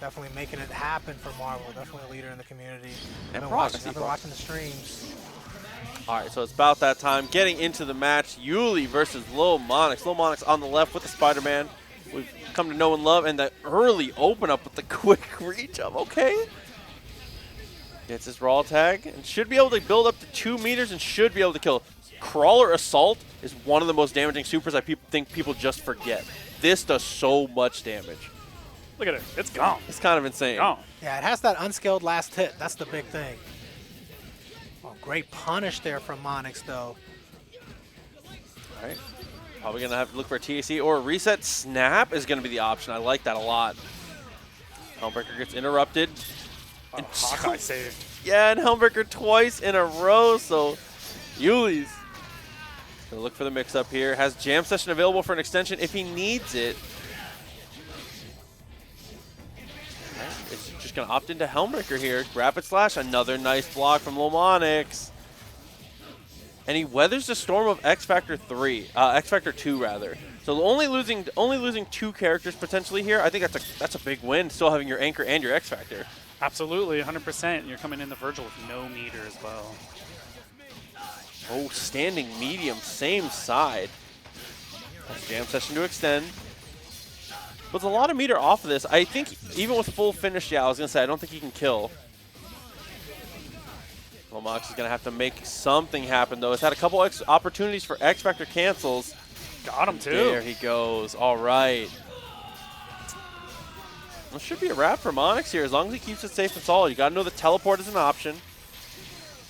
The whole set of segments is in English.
Definitely making it happen for Marvel. Definitely a leader in the community. And I've been watching the streams. All right, so it's about that time. Getting into the match, Yuli versus lilmonix. lilmonix on the left with the Spider-Man. We've come to know and love, and the early open up with the quick reach up. Okay. Gets his raw tag and should be able to build up to 2 meters and should be able to kill. Crawler Assault is one of the most damaging supers I think people just forget. This does so much damage. Look at it. It's gone. It's kind of insane. Gone. Yeah, it has that unskilled last hit. That's the big thing. Oh, great punish there from Monix, though. All right. Probably going to have to look for a TAC or a reset. Snap is going to be the option. I like that a lot. Helmbreaker gets interrupted. Oh, Hawkeye saved. Yeah, and Helmbreaker twice in a row, so Yullizhez gonna look for the mix-up here. Has Jam Session available for an extension if he needs it. It's just gonna opt into Helmbreaker here. Rapid Slash, another nice block from lilmonix. And he weathers the storm of X Factor 2 rather. So only losing 2 characters potentially here. I think that's a big win, still having your anchor and your X Factor. Absolutely, 100%. You're coming in the Virgil with no meter as well. Oh, standing medium, same side. That's Jam Session to extend. With a lot of meter off of this, I think even with full finish, yeah, I was going to say, I don't think he can kill. lilmonix is going to have to make something happen, though. It's had a couple opportunities for X Factor cancels. Got him, too. There he goes. All right. Well, should be a wrap for Monix here, as long as he keeps it safe and solid. You got to know the teleport is an option.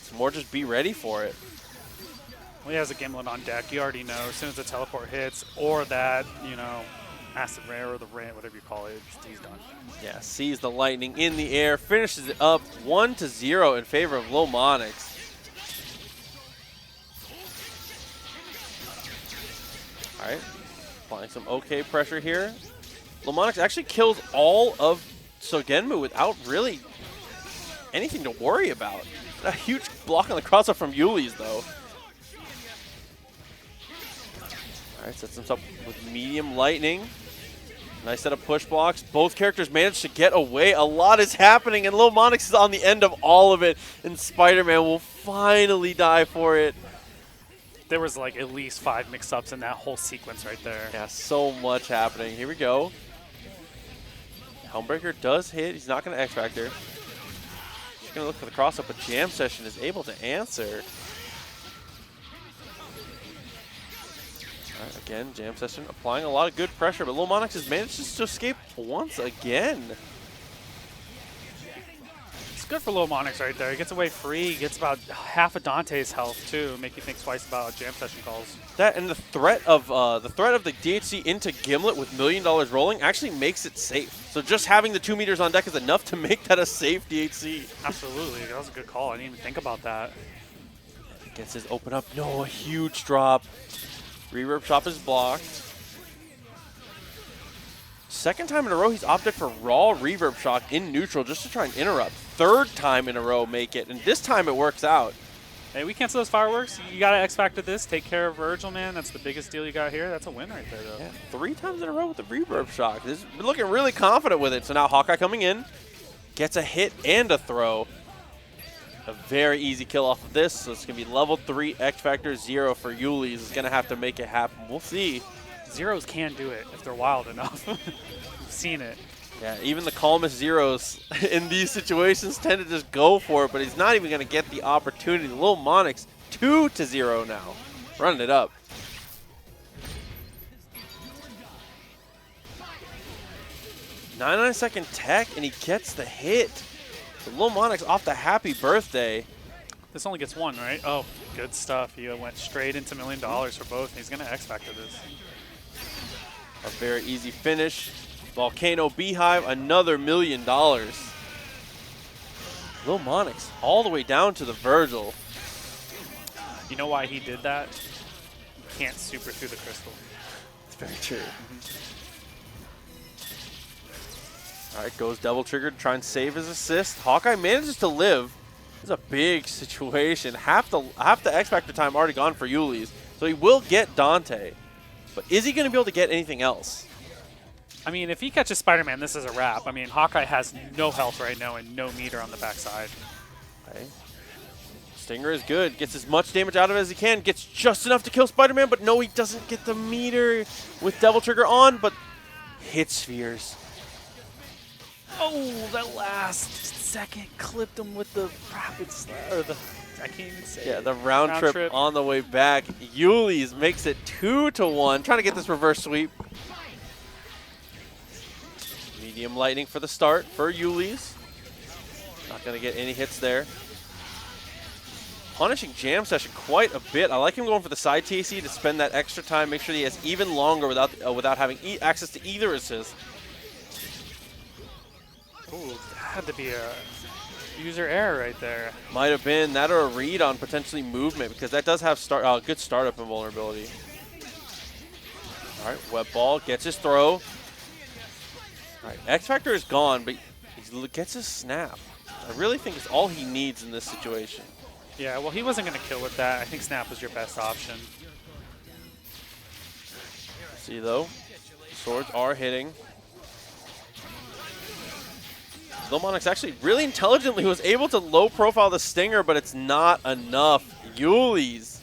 It's more just be ready for it. Well, he has a Gimlet on deck. You already know as soon as the teleport hits, or that, you know, Acid Rare or the Rant, whatever you call it, he's done. Yeah, sees the lightning in the air, finishes it up 1-0 in favor of lilmonix. All right, applying some okay pressure here. lilmonix actually kills all of Sogenmu without really anything to worry about. A huge block on the cross-up from Yullizhez, though. All right, sets himself up with medium lightning. Nice set of push blocks. Both characters managed to get away. A lot is happening, and lilmonix is on the end of all of it, and Spider-Man will finally die for it. There was like at least 5 mix-ups in that whole sequence right there. Yeah, so much happening. Here we go. Helmbreaker does hit. He's not going to X-Factor. He's going to look for the cross-up, but Jam Session is able to answer. All right, again, Jam Session applying a lot of good pressure, but lilmonix has managed to escape once again. It's good for lilmonix right there. He gets away free. He gets about half of Dante's health too. Make you think twice about Jam Session calls. That and the threat of the DHC into Gimlet with $1 million rolling actually makes it safe. So just having the 2 meters on deck is enough to make that a safe DHC. Absolutely, that was a good call. I didn't even think about that. Gets his open up. No, a huge drop. Reverb Shop is blocked. Second time in a row he's opted for raw Reverb Shock in neutral just to try and interrupt. Third time in a row make it, and this time it works out. Hey, we cancel those fireworks. You got to X-Factor this. Take care of Virgil, man. That's the biggest deal you got here. That's a win right there, though. Yeah, 3 times in a row with the Reverb Shock. This is looking really confident with it. So now Hawkeye coming in. Gets a hit and a throw. A very easy kill off of this. So it's going to be level 3 X-Factor 0 for Yullizhez. Is going to have to make it happen. We'll see. Zeros can do it if they're wild enough. We've seen it. Yeah, even the calmest Zeros in these situations tend to just go for it, but he's not even going to get the opportunity. lilmonix 2-0 now. Running it up. "99-second tech, and he gets the hit. So lilmonix off the happy birthday. This only gets 1, right? Oh, good stuff. He went straight into $1 million for both. He's going to X-Factor this. A very easy finish. Volcano Beehive, another $1 million. lilmonix all the way down to the Virgil. You know why he did that? You can't super through the crystal. It's very true. All right, goes double trigger to try and save his assist. Hawkeye manages to live. This is a big situation. Half the X-Factor time already gone for Yullizhez, so he will get Dante. But is he going to be able to get anything else? I mean, if he catches Spider-Man, this is a wrap. I mean, Hawkeye has no health right now and no meter on the backside. Okay. Stinger is good. Gets as much damage out of it as he can. Gets just enough to kill Spider-Man, but no, he doesn't get the meter with Devil Trigger on, but hit spheres. Oh, that last second clipped him with the rapid slap, or the, I can't even say. Yeah, the round trip on the way back. Yullizhez makes it 2-1. Trying to get this reverse sweep. Medium lightning for the start for Yullizhez. Not going to get any hits there. Punishing Jam Session quite a bit. I like him going for the side TAC to spend that extra time, make sure that he has even longer without having access to either assist. Ooh, that had to be a user error right there. Might have been that or a read on potentially movement, because that does have good startup invulnerability. All right, web ball gets his throw. All right, X Factor is gone, but he gets his snap. I really think it's all he needs in this situation. Yeah, well, he wasn't going to kill with that. I think snap was your best option. See, though, swords are hitting. lilmonix3 actually really intelligently was able to low profile the Stinger, but it's not enough. Yullizhez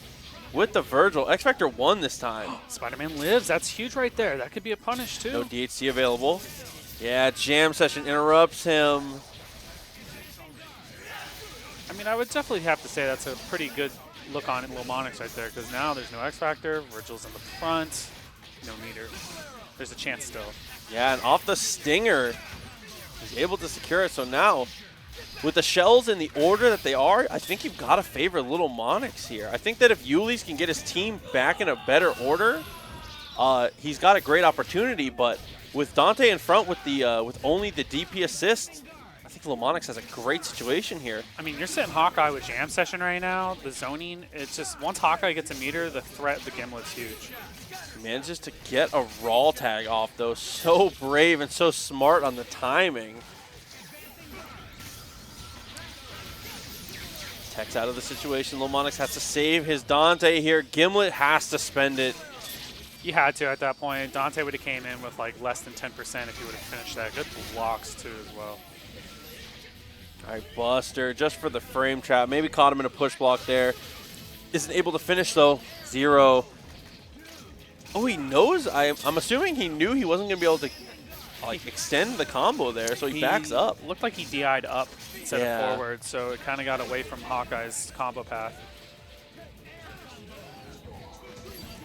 with the Virgil. X Factor won this time. Spider-Man lives. That's huge right there. That could be a punish, too. No DHC available. Yeah, Jam Session interrupts him. I mean, I would definitely have to say that's a pretty good look on lilmonix3 right there, because now there's no X Factor. Virgil's in the front. No meter. There's a chance still. Yeah, and off the Stinger, he's able to secure it. So now, with the shells in the order that they are, I think you've got to favor lilmonix3 here. I think that if Yullizhez can get his team back in a better order, he's got a great opportunity. But with Dante in front with only the DP assist, I think lilmonix3 has a great situation here. I mean, you're sitting Hawkeye with Jam Session right now. The zoning, it's just once Hawkeye gets a meter, the threat, the Gimlet's huge. Manages to get a raw tag off, though. So brave and so smart on the timing. Tech's out of the situation. lilmonix3 has to save his Dante here. Gimlet has to spend it. You had to at that point. Dante would have came in with like less than 10% if he would have finished that. Good blocks, too, as well. All right, Buster, just for the frame trap. Maybe caught him in a push block there. Isn't able to finish, though. 0. Oh, he knows. I'm assuming he knew he wasn't going to be able to like extend the combo there, so he backs up. Looked like he DI'd up instead of forward, so it kind of got away from Hawkeye's combo path.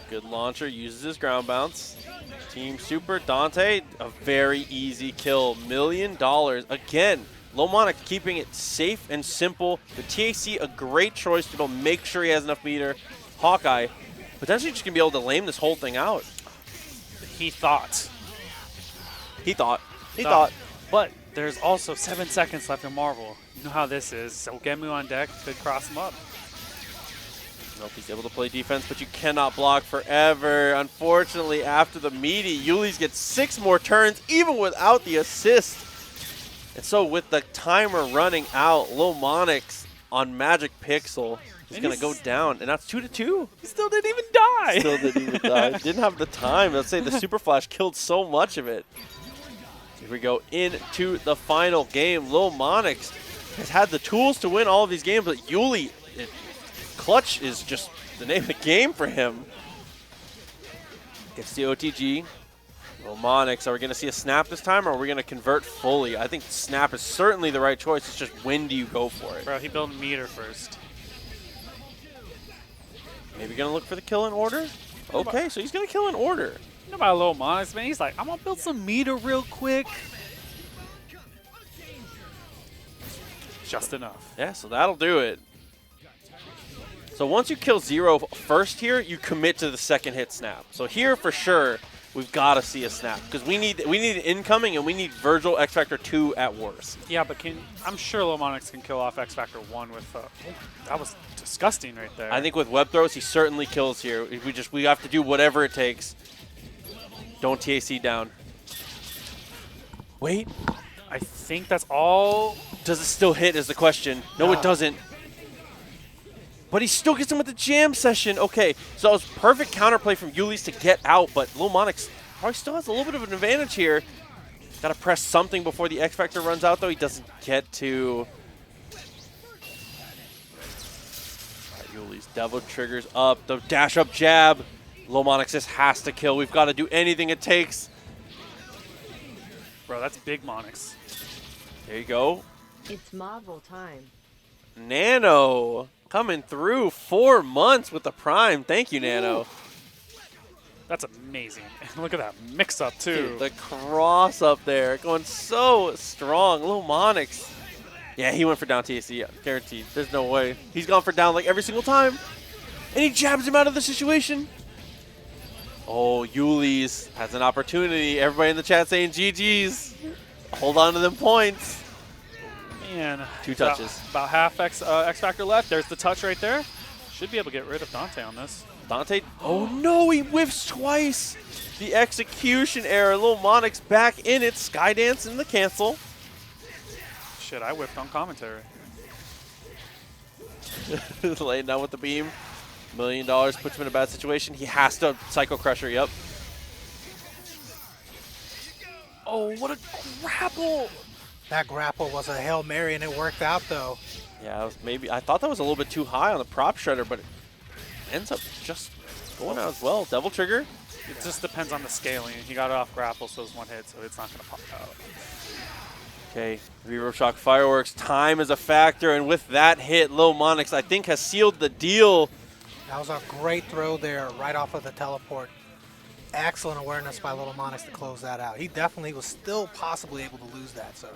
Good launcher, uses his ground bounce. Team Super, Dante, a very easy kill. $1 million. Again, lilmonix3 keeping it safe and simple. The TAC, a great choice to be able to make sure he has enough meter. Hawkeye, potentially just going to be able to lame this whole thing out. He thought. He thought. But there's also 7 seconds left in Marvel. You know how this is. So Gemu on deck could cross him up. Nope, he's able to play defense, but you cannot block forever. Unfortunately, after the meaty, Yullizhez gets 6 more turns, even without the assist. And so with the timer running out, lilmonix3 on Magic Pixel is going to go down, and that's 2-2. He still didn't even die. Still didn't even die. Didn't have the time. Let's say the Super Flash killed so much of it. Here we go into the final game. lilmonix3 has had the tools to win all of these games, but Yullizhez, clutch is just the name of the game for him. Gets the OTG. lilmonix3, are we going to see a snap this time, or are we going to convert fully? I think snap is certainly the right choice. It's just when do you go for it? Bro, he built a meter first. Maybe going to look for the kill in order? Okay, so he's going to kill in order. You know about lilmonix3, man? He's like, I'm going to build some meter real quick. Just enough. Yeah, so that'll do it. So once you kill 0 first here, you commit to the second hit snap. So here for sure, we've got to see a snap because we need an incoming and we need Virgil X Factor 2 at worst. Yeah, but I'm sure lilmonix3 can kill off X Factor 1 with that was disgusting right there. I think with web throws, he certainly kills here. We have to do whatever it takes. Don't TAC down. Wait. I think that's all. Does it still hit is the question. No, it doesn't. But he still gets him with the Jam Session. Okay, so it was perfect counterplay from Yullizhez to get out, but lilmonix3 probably still has a little bit of an advantage here. Got to press something before the X Factor runs out, though. He doesn't get to. Yuli's Devil triggers up. The dash up jab. lilmonix just has to kill. We've got to do anything it takes. Bro, that's big Monix. There you go. It's Marvel time. Nano coming through 4 months with the Prime. Thank you, Nano. Ooh. That's amazing. Look at that mix-up, too. Dude, the cross up there going so strong. lilmonix. Yeah, he went for down TAC, guaranteed. There's no way. He's gone for down like every single time. And he jabs him out of the situation. Oh, Yullizhez has an opportunity. Everybody in the chat saying GG's. Hold on to them points. Man. 2 touches. About half X Factor left. There's the touch right there. Should be able to get rid of Dante on this. Dante, oh no, he whiffs twice. The execution error. lilmonix back in it. Skydance in the cancel. Shit, I whipped on commentary. Laying down with the beam. $1 million puts him in a bad situation. He has to Psycho Crusher, yep. Oh, what a grapple. That grapple was a Hail Mary, and it worked out, though. Yeah, it was maybe I thought that was a little bit too high on the prop shredder, but it ends up just going out as well. Devil trigger. It just depends on the scaling. He got it off grapple, so it's 1 hit, so it's not going to pop out. Okay, Reverb Shock Fireworks. Time is a factor, and with that hit, lilmonix, I think, has sealed the deal. That was a great throw there right off of the teleport. Excellent awareness by lilmonix to close that out. He definitely was still possibly able to lose that, so.